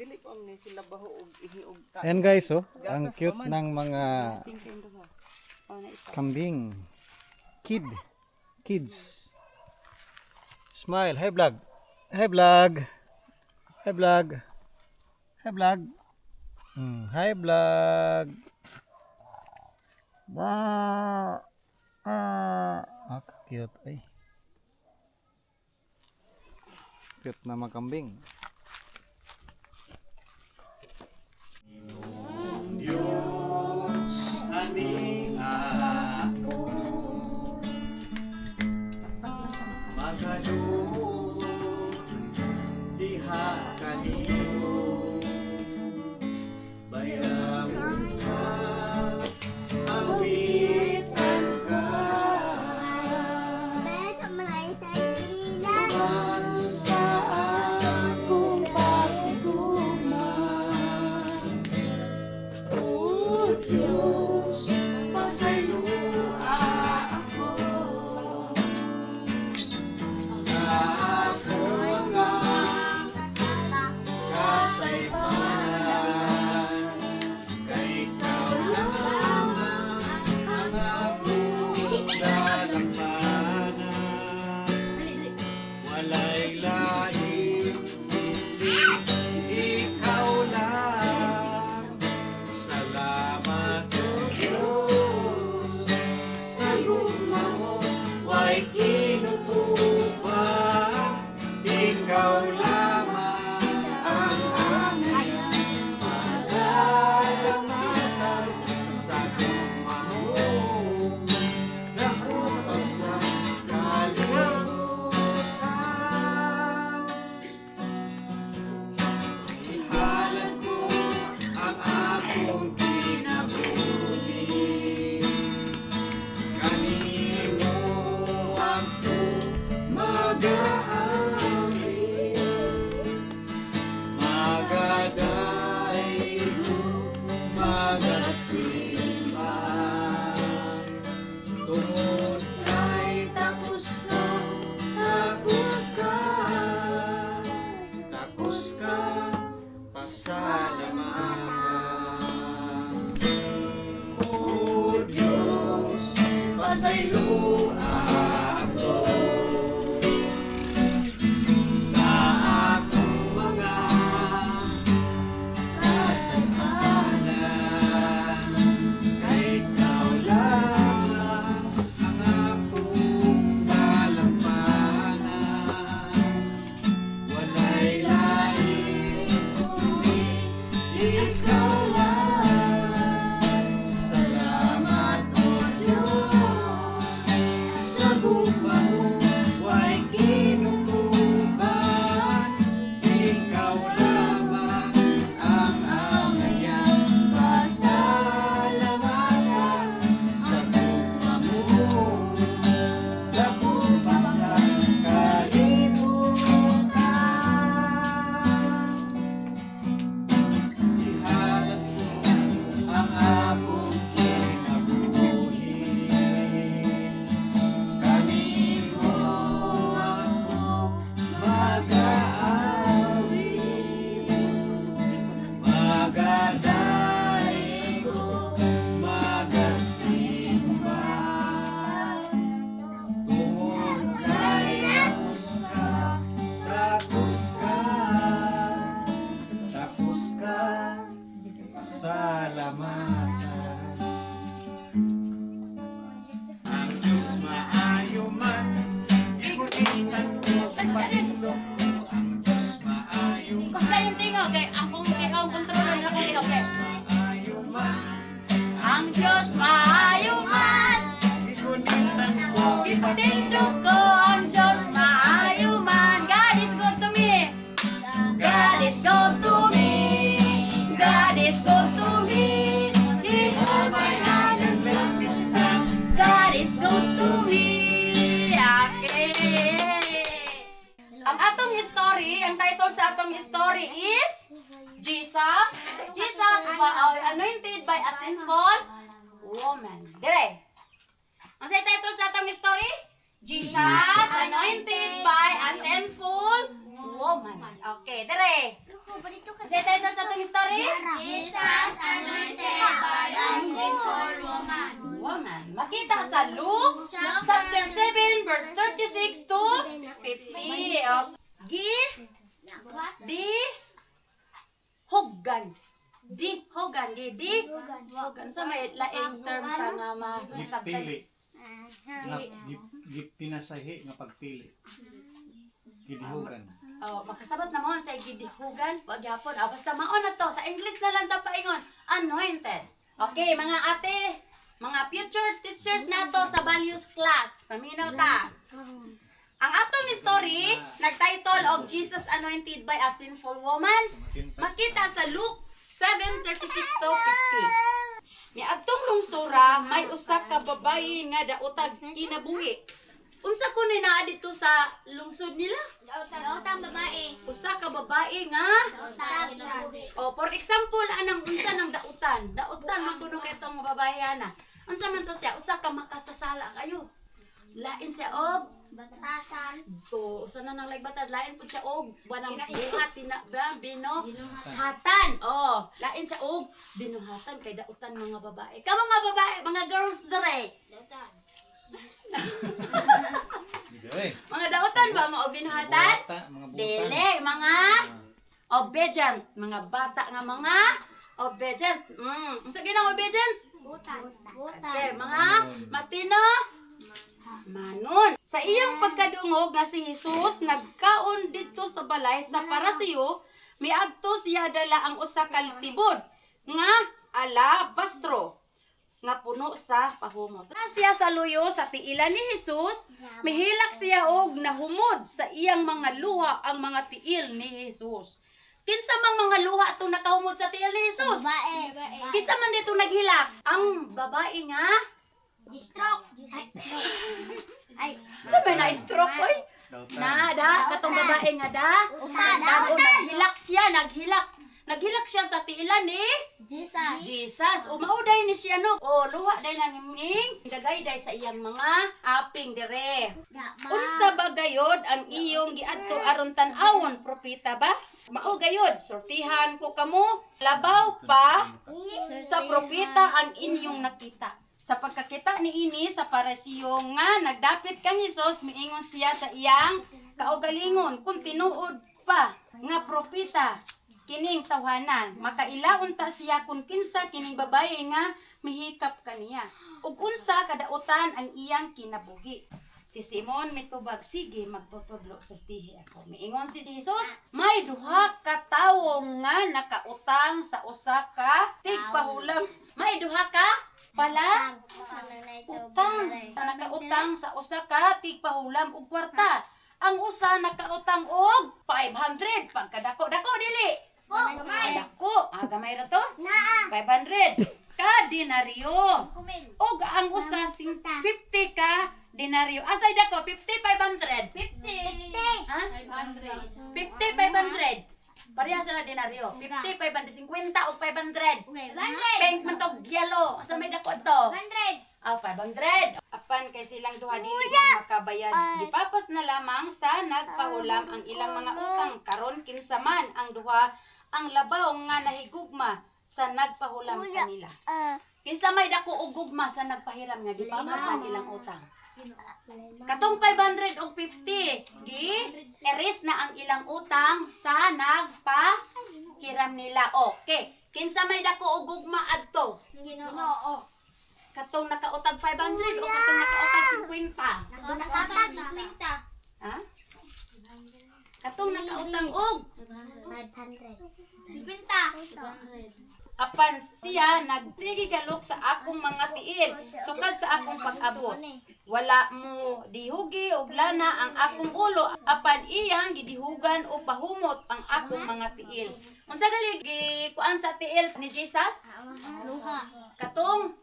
dili pa man sila baho og ihiog ka. Ayan guys, oh, ang cute ng mga kambing. Kids. Smile. Hi vlog. Hi vlog. Hi vlog. Hi vlog. Hi vlog. Cute ay. Cute na mga kambing. Diyos, ani ako magadun diha kanino bayaran ka awitan ka sa akong pagduman. O Diyos, pasaylua ako sa akong kasaypanan. Kay ikaw lamang ang akong dalampanan. Walay lain, kundi ikaw lang. Salamat o Diyos sa gumawa way kinutuban. Ikaw lamang ang aming pasalamatan sa gumawa naku pa sa kalimutan. Ihalan ko ang akong kinabuhi. Kanino ako mag-aari? Magadaygo, magasimba. Tungod kay tapos ka, pasalamatan. O Diyos, pasaylua ako sa akong mga kasalanan. Kay ikaw lamang ang akong dalampanan. Walay lain kundi ikaw lang. Salamat o Diyos sa gumawa way kinutuban. Ikaw lamang ang aming pasalamatan sa gumawa naku pa sa kalimutan. Ihalan ko ang akong kinabuhi. Kanino ako mag-aari? Magadaygo, magasimba. Tungod kay tapos ka, pasalamatan. Ang Diyos maayo man, ikutitan ko patulog ko. Ang Diyos maayo man, Kusga yung tingo, kay akong kontrolan na akong tingo, kay maayo man. ang Diyos maayo man, Ikutitan ko ipatindog ko ang Diyos maayo man. God is good to me. God is good to me. God is good to me. He hold my hand and let me stand. God is good to me. Okay. Ang atong history, ang title sa atong history is Jesus. Jesus anointed by a sinful woman. Dire. Ang title sa atong history? Jesus anointed by a sinful woman. Okay, dere. Sa title sa itong story? Jesus anointed by a sinful woman. Woman. Makita sa Luke chapter 7 verse 36 to 50. Di Hogan. Sa may laing term sa nga Gipili. Di- Gipinasahi nga pagpili. Gidihugan. makasabot na mo sa gidihugan pagyapon. Basta mao na to. Sa English na lang ta paingon. Anointed. Okay, mga ate, mga future teachers nato sa values class. Paminaw ta. Ang atong story, nag-title of Jesus anointed by a sinful woman. Makita sa Luke 7:36 to 50. Miadtong lungsura, may usa ka babayi nga daotag kinabuhi. Unsa ko ni naa dito sa lungsod nila? Daotang babae. Usa ka babae nga for example, anang unsa ng dautan? Dautan man kuno kay tong babae ana. Unsa man to siya? Usa ka makasasala kayo. Lain siya og Batasan. usa na nang batas, lain pud siya og banang buhat binuhatan. Lain siya og binuhatan kay dautan mga babae. Kamo mga babae, mga girls dere. Dautan. Mga dautan ba mo og binuhatan? Mga Dili, mga obedient, mga bata nga mga obedient. Unsa ginang obedient? Butan. Okay, mga matino manon. Sa iyang pagkadungog nga si Jesus nagkaon dito sa balay sa Parasiyo, miadto siya dala ang usa ka tibod nga alabastro nga puno sa pahumot. Siya sa luyo sa tiilan ni Jesus, mihilak siya og nahumod sa iyang mga luha ang mga tiil ni Jesus. Kinsa mang mga luha itong nakahumod sa tiil ni Jesus? Babae. Kinsa man dito naghilak? Ang babae nga Stroke. ay, sabi na stroke oy. Nada, katong babae nga da. Tao naghilak siya sa tiilan ni Jesus. Umauday ni siya no. Luha day nang himing. Dagay day sa iyang mga aping dire. Unsa ba gayod ang iyong giadto aron tan-awon, propeta ba? Mao gayod, sortihan ko kamo. Labaw pa sa propeta ang inyong nakita. Sa pagkakita ni ini sa Parisiyo nga nagdapit kang Hesus, miingon siya sa iyang kaugalingon kung tinuod pa nga propeta kining tawhanan. Makailaon ta siya kung kinsa kining babae nga mihikap kaniya. Ug unsa kadautan ang iyang kinabuhi. Si Simon mitubag, sige magtutudlo sultihi ako. Miingon si Jesus, may duha ka tawo nga nakautang sa usa ka tigpahulam. May duha ka pala utang. Nakautang sa usa ka tigpahulam og kwarta. Ang usa nakautang og 500. Pagkadako dili. Dako, gamay ra to. 500 ka denaryo. Og ang usa 50 ka denaryo. Asay dako 50 500. 50. Ha? 50 500. Pareha sila denaryo. 50 500 50 og 500. 100. Pink man tog yellow. Asa may dako to? 100. 500. Apan kay silang duha dili makabayad. Gipapas na lamang sa nagpahulam ang ilang mga utang. Karon kinsa man ang duha ang labaw nga nahigugma sa nagpahulam kanila. Kinsa may dako og gugma sa nagpahiram nga gipapas ang ilang utang. Katong 500 og 50 erase na ang ilang utang sa nagpahiram nila. Okay. Kinsa may dako og gugma adto? Ginoo. Katong nakautang 500 o katong nakautang 50? Nakautang 50. Ha? Katong nakautang og 50. apan siya nagsige galok sa akong mga tiil sukad sa akong pag-abot. Wala mo dihugi og lana ang akong ulo apan iyang gidihugan o pahumot ang akong mga tiil. Unsa gali gikuan sa tiil ni Jesus? Luha. Katong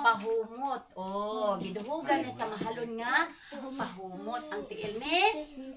pahumot. Oh, giduhugan niya sa mahalon nga pahumot ang tiil ni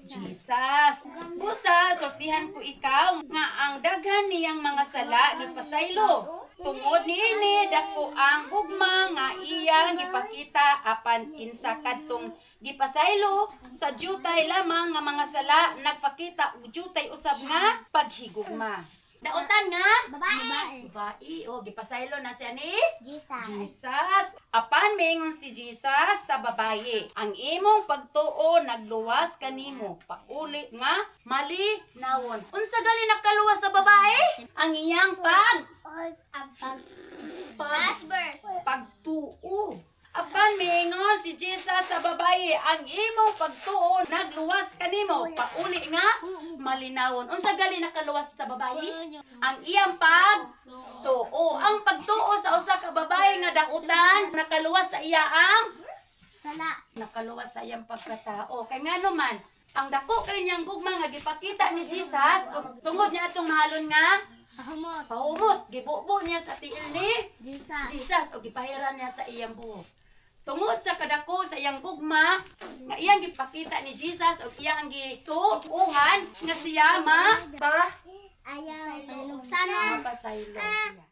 Jesus. Busa, sortihan ko ikaw nga ang daghan niyang mga sala gipasaylo. Tungod niini dako ang gugma nga iyang gipakita apan kinsa kadtong gipasaylo sa jutay lamang nga mga sala nagpakita og jutay usab nga paghigugma. Dautan nga Babae. babae o gipasaylo na siya ni Jesus. Jesus. Apan mingon si Jesus sa babaye, ang imong pagtuo nagluwas kanimo, pauli nga malinawon. Unsa gali nakaluwas sa babae? Ang iyang pagtuo. Apan mingon si Jesus sa babaye, ang imong pagtuo nagluwas kanimo, pauli nga malinawon. Unsa gali nakaluwas sa babaye? Ang iyang pagtuo. Ang pagtuo sa usa ka babaye nga dautan nakaluwas sa iya ang nakaluwas sa iyang pagkatao. Kay ngano man ang dako kay niyang gugma nga gipakita ni Jesus ug tungod niya atong mahalon nga pahumot, gibubo niya sa tiil ni Jesus o gipahiran niya sa iyang buhok. Tungod sa kadako sa iyang gugma nga iyang gipakita ni Jesus o iyang gituuhan nga siya Ayaw. mapasaylo siya.